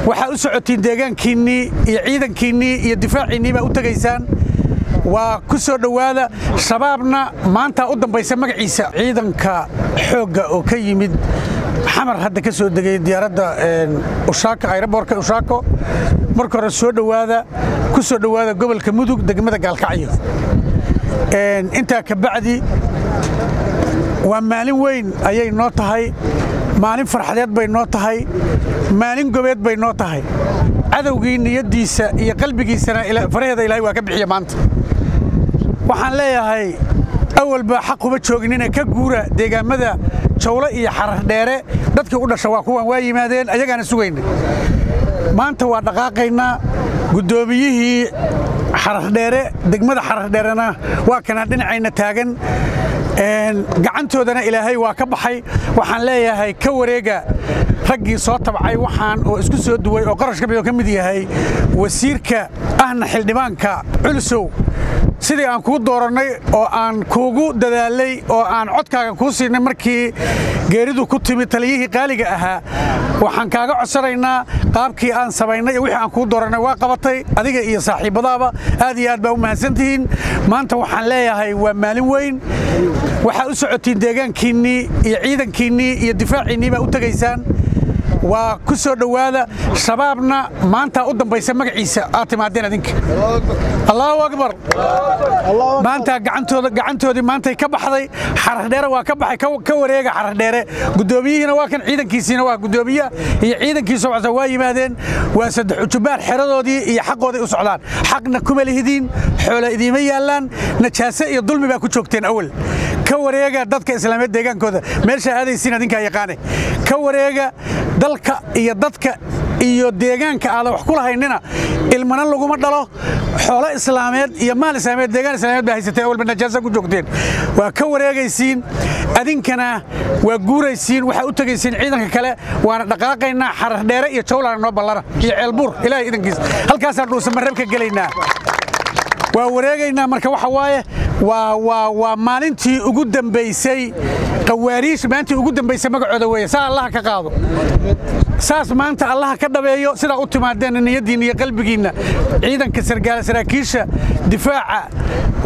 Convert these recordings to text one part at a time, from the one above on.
waxaa u socotiin deegaankiinii iyo ciidankiinii iyo difaaciinii baa u tagaysaan waa ku soo dhawaada shabaabna maanta u dambaysa magaciisa ciidanka xoogga oo ka yimid xamar hadda ka soo degay diyaaradda Ushaaka aeroboortka Ushaako marka hore soo dhawaada ku soo dhawaada gobolka Mudug degmada Gaalkacyo inta ka bacdi waa maalin weyn ayay noo tahay maalin farxadeed bay noo tahay maalin gobeed bay noo tahay cadawgii niyadiisa iyo qalbigiisana faraheeda Ilaahay waa ka bixiya maanta waxaan leeyahay awalba xaq uma joogin inay ka guura deegaamada Jawle iyo Xarar Dheere dadkii u dhashay waa kuwan waa yimaadeen ayagana sugaynay maanta waa dhaqaaqaynaa gudoomiyihii Xarar Dheere degmada Xarar Dheerena waa kana dhinacayna taagan gacantoodana Ilaahay waa ka baxay waxaan leeyahay ka wareega raggii soo tabcay waxaan oo isku soo duway oo qarashka biyo ka mid yahay wasiirka ahna xildhibaanka culusow sidii aan ku dooranay oo aan kuugu dadaalay oo aan codkaaga ku siinay markii geeridu ku timid taliyihii qaaliga ahaa waxaan kaaga codsanaynaa qaabkii aan sameynay wixii aan ku dooranay waa qabatay adiga iyo saaxiibadaaba aad iyo aad baa u mahadsantihiin maanta waxaan leeyahay waa maalin weyn waxaa u socotiin deegaankiinii iyo ciidankiinii iyo difaaciinii baa u tagaysaan waa ku soo dhawaada shabaabna maanta u dambaysa magaciisa aad timaadeen adinka Allahu akbar maanta gacantoodii maanta ka baxday Xarar Dheere waa ka baxay ka wareega Xarar Dheere gudoomiyihina waa kan ciidankiisina waa gudoomiyaha iyo ciidankiisa waa yimaadeen waa saddex jubaar xeradoodii iyo xaqoodii u socdaan xaqna kuma lihidin xoolo idiima yaalaan najaasa iyo dulmi baa ku joogteen awal ka wareega dadka islaameed deegaankooda meesha aadaysiin adinka yaqaan ka wareega dalka iyo dadka iyo deegaanka aad wax ku lahaynina ilmana laguma dhalo xoolo islaameed iyo maal islaameed deegaan islaameed baa haysatay awalba najaasa ku joogteen waa ka wareegaysiin adinkana waa guuraysiin waxa u tagaysiin ciidanka kale waana dhaqaaqaynaa Xarar Dheere iyo Jawle noo ballana iyo Ceelbuur Ilaahay idankiis halkaas aan dhuusan marreebka galaynaa waa wareegaynaa marka waxa waaye waa maalintii ugu dambeysay qawaariish maanta ugu dambeysay magacooda weeye saa Allah ka qaado saas maanta Allah ka dhabeeyo sida u timaadeen niyadiina iyo qalbigiina ciidanka saraakiisha difaaca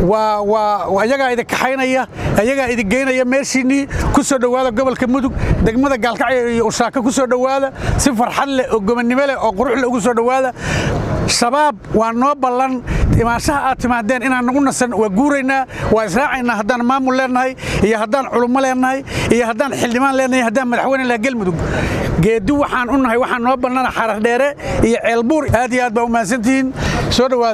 waa ayaga idin kaxaynaya ayaga idin geynaya meeshii ku soo dhawaada gobolka Mudug degmada Gaalkacyo iyo Ushaaka ku soo dhawaada si farxad leh oo gobonnimo leh oo qurux leh ugu soo dhawaada shabaab waa noo ballan imaanshaha aad timaadeen inaan nagu nasan waa guuraynaa waa israacaynaa haddaan maamul leenahay iyo haddaan culummo leenahay iyo haddaan xildhibaan leenahay haddaan madaxweyne la Galmudug geedi waxaan u nahay waxaan noo bannana Xarar Dheere iyo Ceelbuur aad iyo aad baa u mahadsantihiin soo dhawaada